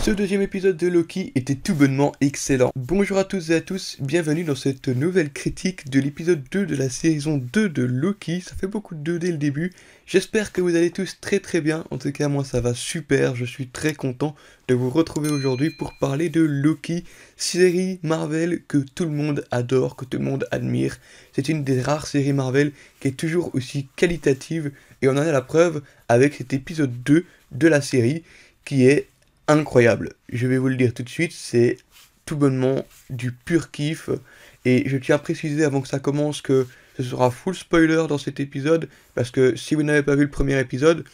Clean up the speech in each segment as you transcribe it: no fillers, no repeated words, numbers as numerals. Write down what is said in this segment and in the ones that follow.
Ce deuxième épisode de Loki était tout bonnement excellent. Bonjour à tous et à tous, bienvenue dans cette nouvelle critique de l'épisode 2 de la saison 2 de Loki. Ça fait beaucoup de 2 dès le début. J'espère que vous allez tous très bien. En tout cas, moi ça va super. Je suis très content de vous retrouver aujourd'hui pour parler de Loki, série Marvel que tout le monde adore, que tout le monde admire. C'est une des rares séries Marvel qui est toujours aussi qualitative et on en a la preuve avec cet épisode 2 de la série qui est incroyable. Je vais vous le dire tout de suite, c'est tout bonnement du pur kiff. Et je tiens à préciser avant que ça commence que ce sera full spoiler dans cet épisode, parce que si vous n'avez pas vu le premier épisode,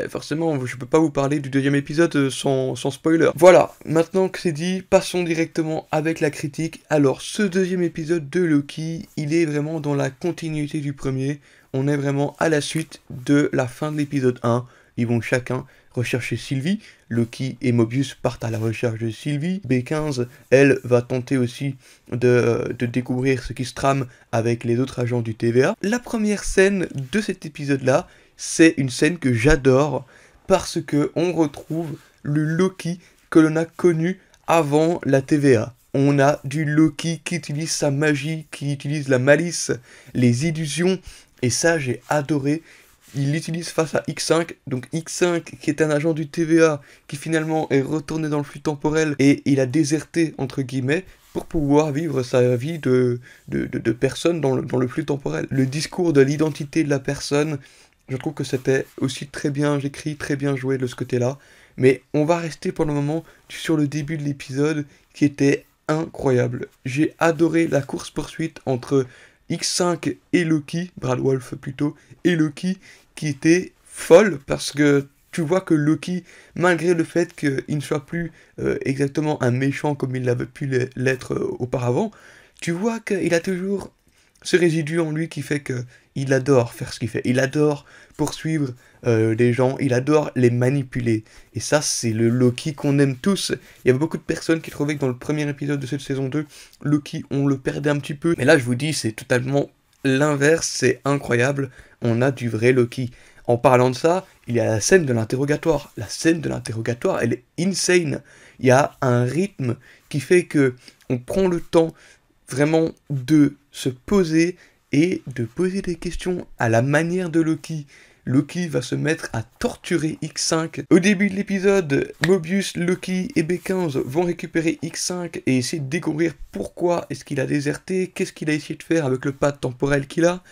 forcément je peux pas vous parler du deuxième épisode sans spoiler. Voilà, maintenant que c'est dit, passons directement avec la critique. Alors ce deuxième épisode de Loki, il est vraiment dans la continuité du premier. On est vraiment à la suite de la fin de l'épisode 1. Ils vont chacun rechercher Sylvie. Loki et Mobius partent à la recherche de Sylvie. B15, elle, va tenter aussi de découvrir ce qui se trame avec les autres agents du TVA. La première scène de cet épisode-là, c'est une scène que j'adore parce que on retrouve le Loki que l'on a connu avant la TVA. On a du Loki qui utilise sa magie, qui utilise la malice, les illusions, et ça j'ai adoré. Il l'utilise face à X5, donc X5 qui est un agent du TVA qui finalement est retourné dans le flux temporel et il a déserté entre guillemets pour pouvoir vivre sa vie de personne dans le flux temporel. Le discours de l'identité de la personne, je trouve que c'était aussi très bien écrit, très bien joué de ce côté-là. Mais on va rester pour le moment sur le début de l'épisode qui était incroyable. J'ai adoré la course-poursuite entre X5 et Loki, Brad Wolf plutôt, et Loki, qui était folle parce que tu vois que Loki, malgré le fait qu'il ne soit plus exactement un méchant comme il l'avait pu l'être auparavant, tu vois qu'il a toujours ce résidu en lui qui fait que il adore faire ce qu'il fait. Il adore poursuivre les gens, il adore les manipuler. Et ça, c'est le Loki qu'on aime tous. Il y avait beaucoup de personnes qui trouvaient que dans le premier épisode de cette saison 2, Loki, on le perdait un petit peu. Mais là, je vous dis, c'est totalement l'inverse, c'est incroyable. On a du vrai Loki. En parlant de ça, il y a la scène de l'interrogatoire. La scène de l'interrogatoire, elle est insane. Il y a un rythme qui fait que on prend le temps vraiment de se poser et de poser des questions à la manière de Loki. Loki va se mettre à torturer X5. Au début de l'épisode, Mobius, Loki et B15 vont récupérer X5 et essayer de découvrir pourquoi est-ce qu'il a déserté, qu'est-ce qu'il a essayé de faire avec le pad temporel qu'il a.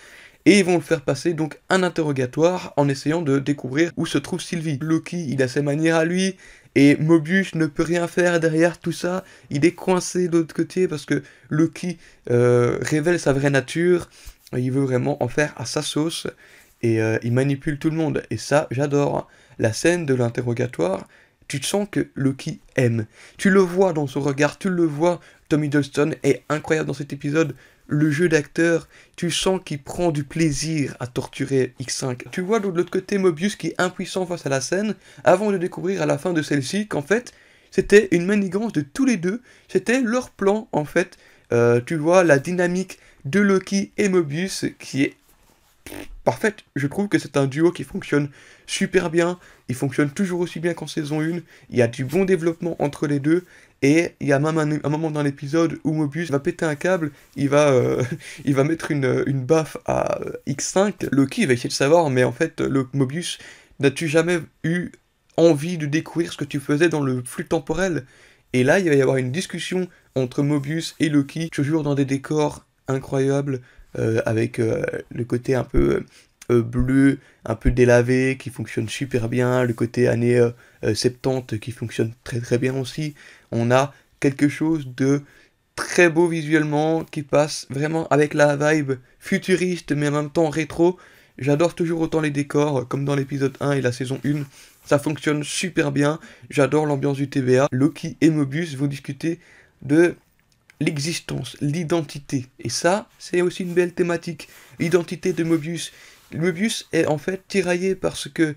Et ils vont le faire passer donc un interrogatoire en essayant de découvrir où se trouve Sylvie. Loki, il a ses manières à lui, et Mobius ne peut rien faire derrière tout ça. Il est coincé de l'autre côté parce que Loki révèle sa vraie nature. Il veut vraiment en faire à sa sauce. Et il manipule tout le monde. Et ça, j'adore. La scène de l'interrogatoire, tu te sens que Loki aime. Tu le vois dans son regard, tu le vois. Tom Hiddleston est incroyable dans cet épisode. Le jeu d'acteur, tu sens qu'il prend du plaisir à torturer X5. Tu vois de l'autre côté Mobius qui est impuissant face à la scène, avant de découvrir à la fin de celle-ci qu'en fait, c'était une manigance de tous les deux, c'était leur plan en fait. Tu vois la dynamique de Loki et Mobius qui est parfaite. Je trouve que c'est un duo qui fonctionne super bien, il fonctionne toujours aussi bien qu'en saison 1, il y a du bon développement entre les deux. Et il y a même un moment dans l'épisode où Mobius va péter un câble, il va mettre une baffe à X5. Loki va essayer de savoir, mais en fait, Mobius, n'as-tu jamais eu envie de découvrir ce que tu faisais dans le flux temporel? Et là, il va y avoir une discussion entre Mobius et Loki, toujours dans des décors incroyables, avec le côté un peu bleu, un peu délavé, qui fonctionne super bien, le côté années 70 qui fonctionne très bien aussi. On a quelque chose de très beau visuellement, qui passe vraiment avec la vibe futuriste, mais en même temps rétro. J'adore toujours autant les décors, comme dans l'épisode 1 et la saison 1. Ça fonctionne super bien, j'adore l'ambiance du TVA. Loki et Mobius vont discuter de l'existence, l'identité. Et ça, c'est aussi une belle thématique. L'identité de Mobius. Mobius est en fait tiraillé parce que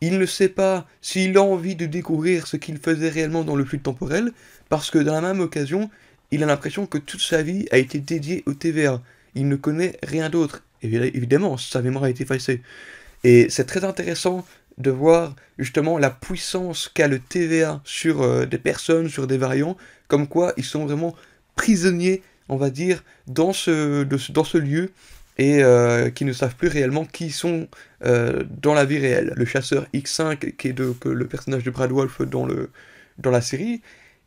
il ne sait pas s'il a envie de découvrir ce qu'il faisait réellement dans le flux temporel, parce que dans la même occasion, il a l'impression que toute sa vie a été dédiée au TVA. Il ne connaît rien d'autre. Évidemment, sa mémoire a été effacée. Et c'est très intéressant de voir justement la puissance qu'a le TVA sur des personnes, sur des variants, comme quoi ils sont vraiment prisonniers, on va dire, dans ce lieu, et qui ne savent plus réellement qui ils sont dans la vie réelle. Le chasseur X5, qui est que le personnage de Brad Wolf dans la série,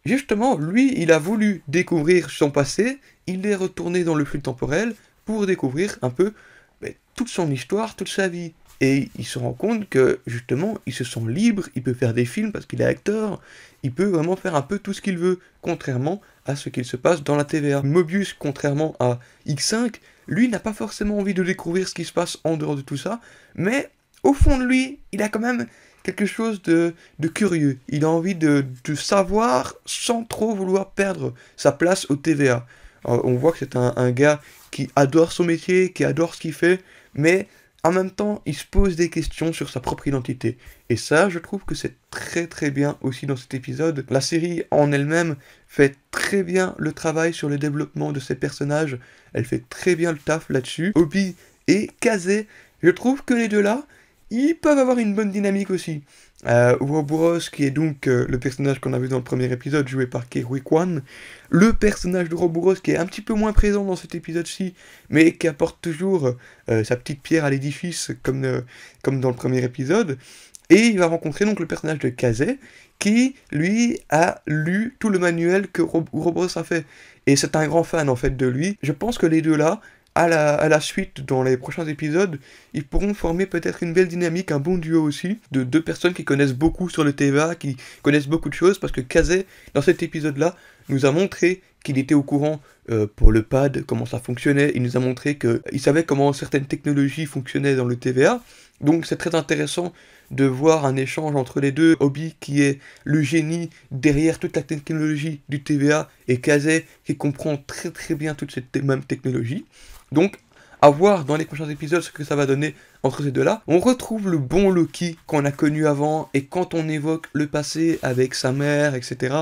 justement, lui, il a voulu découvrir son passé, il est retourné dans le flux temporel pour découvrir un peu toute son histoire, toute sa vie. Et il se rend compte que, justement, il se sent libre, il peut faire des films parce qu'il est acteur, il peut vraiment faire un peu tout ce qu'il veut, contrairement à ce qu'il se passe dans la TVA. Mobius, contrairement à X5, lui n'a pas forcément envie de découvrir ce qui se passe en dehors de tout ça, mais au fond de lui, il a quand même quelque chose de curieux. Il a envie de savoir sans trop vouloir perdre sa place au TVA. On voit que c'est un gars qui adore son métier, qui adore ce qu'il fait, mais en même temps, il se pose des questions sur sa propre identité. Et ça, je trouve que c'est très très bien aussi dans cet épisode. La série en elle-même fait très bien le travail sur le développement de ses personnages. Elle fait très bien le taf là-dessus. Obi et Kazé, je trouve que les deux là, ils peuvent avoir une bonne dynamique aussi. Ouroboros, qui est donc le personnage qu'on a vu dans le premier épisode, joué par Ke-Huy Quan. Le personnage d'Ouroboros, qui est un petit peu moins présent dans cet épisode-ci, mais qui apporte toujours sa petite pierre à l'édifice, comme dans le premier épisode. Et il va rencontrer donc le personnage de Kazé, qui, lui, a lu tout le manuel que Ouroboros a fait. Et c'est un grand fan, en fait, de lui. Je pense que les deux là, à la suite, dans les prochains épisodes, ils pourront former peut-être une belle dynamique, un bon duo aussi, de deux personnes qui connaissent beaucoup sur le TVA, qui connaissent beaucoup de choses, parce que Kazé, dans cet épisode-là, nous a montré qu'il était au courant pour le pad, comment ça fonctionnait, il nous a montré qu'il savait comment certaines technologies fonctionnaient dans le TVA, donc c'est très intéressant de voir un échange entre les deux. Obi, qui est le génie derrière toute la technologie du TVA, et Kazé, qui comprend très très bien toute cette même technologie. Donc, à voir dans les prochains épisodes ce que ça va donner entre ces deux-là. On retrouve le bon Loki qu'on a connu avant, et quand on évoque le passé avec sa mère, etc.,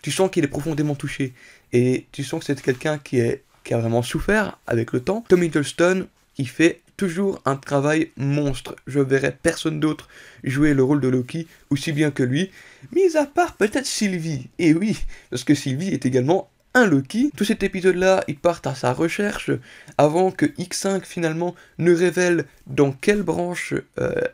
tu sens qu'il est profondément touché. Et tu sens que c'est quelqu'un qui a vraiment souffert avec le temps. Tom Hiddleston, il fait toujours un travail monstre. Je verrais personne d'autre jouer le rôle de Loki aussi bien que lui, mis à part peut-être Sylvie. Et oui, parce que Sylvie est également un Loki. Tout cet épisode-là, ils partent à sa recherche avant que X5 finalement ne révèle dans quelle branche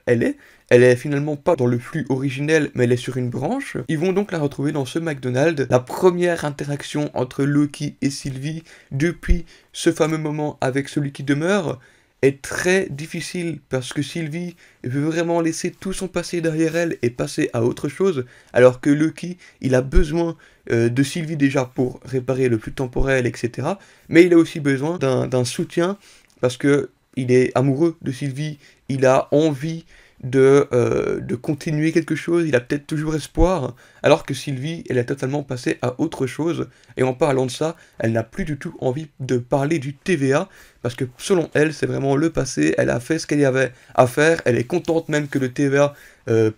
elle est. Elle est finalement pas dans le flux originel, mais elle est sur une branche. Ils vont donc la retrouver dans ce McDonald's. La première interaction entre Loki et Sylvie depuis ce fameux moment avec celui qui demeure est très difficile parce que Sylvie veut vraiment laisser tout son passé derrière elle et passer à autre chose, alors que Loki, il a besoin de Sylvie déjà pour réparer le flux temporel, etc. Mais il a aussi besoin d'un soutien parce que il est amoureux de Sylvie, il a envie de continuer quelque chose, il a peut-être toujours espoir, alors que Sylvie, elle est totalement passée à autre chose, et en parlant de ça, elle n'a plus du tout envie de parler du TVA, parce que selon elle, c'est vraiment le passé, elle a fait ce qu'elle y avait à faire, elle est contente même que le TVA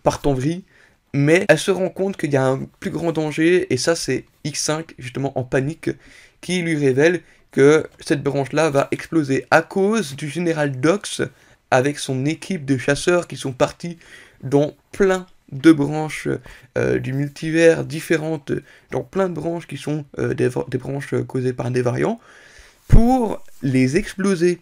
parte en vrille, mais elle se rend compte qu'il y a un plus grand danger, et ça c'est X5, justement en panique, qui lui révèle que cette branche-là va exploser à cause du général Dox, avec son équipe de chasseurs qui sont partis dans plein de branches du multivers différentes, dans plein de branches qui sont des branches causées par des variants, pour les exploser.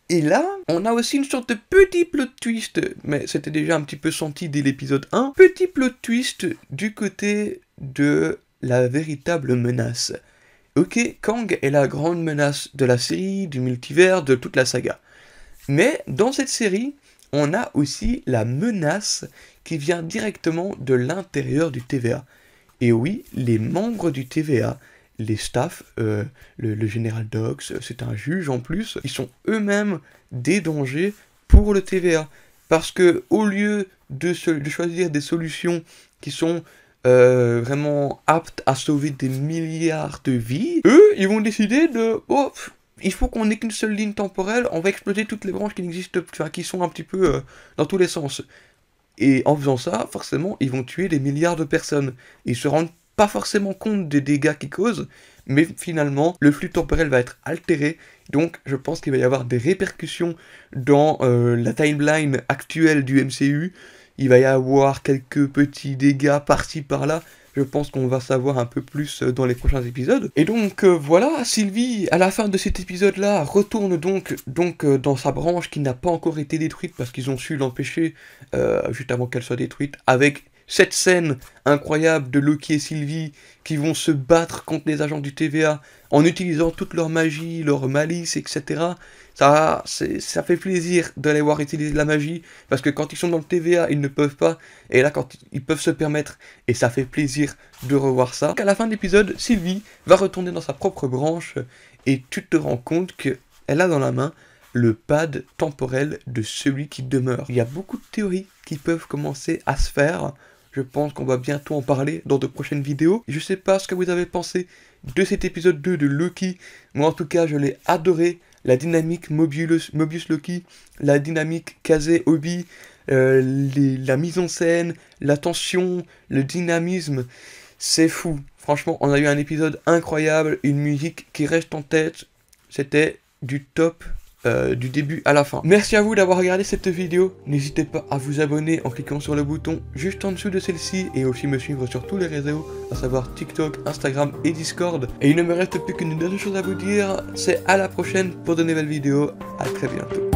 Et là, on a aussi une sorte de petit plot twist, mais c'était déjà un petit peu senti dès l'épisode 1, petit plot twist du côté de la véritable menace. Ok, Kang est la grande menace de la série, du multivers, de toute la saga. Mais dans cette série, on a aussi la menace qui vient directement de l'intérieur du TVA. Et oui, les membres du TVA, les staffs, le général Dox, c'est un juge en plus, ils sont eux-mêmes des dangers pour le TVA. Parce que au lieu de choisir des solutions qui sont vraiment aptes à sauver des milliards de vies, eux, ils vont décider de... Oh, il faut qu'on ait qu'une seule ligne temporelle, on va exploser toutes les branches qui n'existent, enfin, qui sont un petit peu dans tous les sens. Et en faisant ça, forcément, ils vont tuer des milliards de personnes. Ils se rendent pas forcément compte des dégâts qu'ils causent, mais finalement, le flux temporel va être altéré, donc je pense qu'il va y avoir des répercussions dans la timeline actuelle du MCU, il va y avoir quelques petits dégâts par-ci par-là. Je pense qu'on va savoir un peu plus dans les prochains épisodes. Et donc voilà, Sylvie, à la fin de cet épisode-là, retourne donc dans sa branche qui n'a pas encore été détruite parce qu'ils ont su l'empêcher juste avant qu'elle soit détruite, avec cette scène incroyable de Loki et Sylvie qui vont se battre contre les agents du TVA en utilisant toute leur magie, leur malice, etc. Ça fait plaisir de les voir utiliser la magie, parce que quand ils sont dans le TVA, ils ne peuvent pas, et là, quand ils peuvent se permettre, et ça fait plaisir de revoir ça. Donc à la fin de l'épisode, Sylvie va retourner dans sa propre branche, et tu te rends compte qu'elle a dans la main le pad temporel de celui qui demeure. Il y a beaucoup de théories qui peuvent commencer à se faire. Je pense qu'on va bientôt en parler dans de prochaines vidéos. Je sais pas ce que vous avez pensé de cet épisode 2 de Loki. Moi en tout cas, je l'ai adoré. La dynamique Mobius Loki, la dynamique Kazé-Obi, la mise en scène, la tension, le dynamisme, c'est fou. Franchement, on a eu un épisode incroyable, une musique qui reste en tête. C'était du top. Du début à la fin. Merci à vous d'avoir regardé cette vidéo. N'hésitez pas à vous abonner en cliquant sur le bouton juste en dessous de celle-ci et aussi me suivre sur tous les réseaux, à savoir TikTok, Instagram et Discord. Et il ne me reste plus qu'une dernière chose à vous dire, c'est à la prochaine pour de nouvelles vidéos. À très bientôt.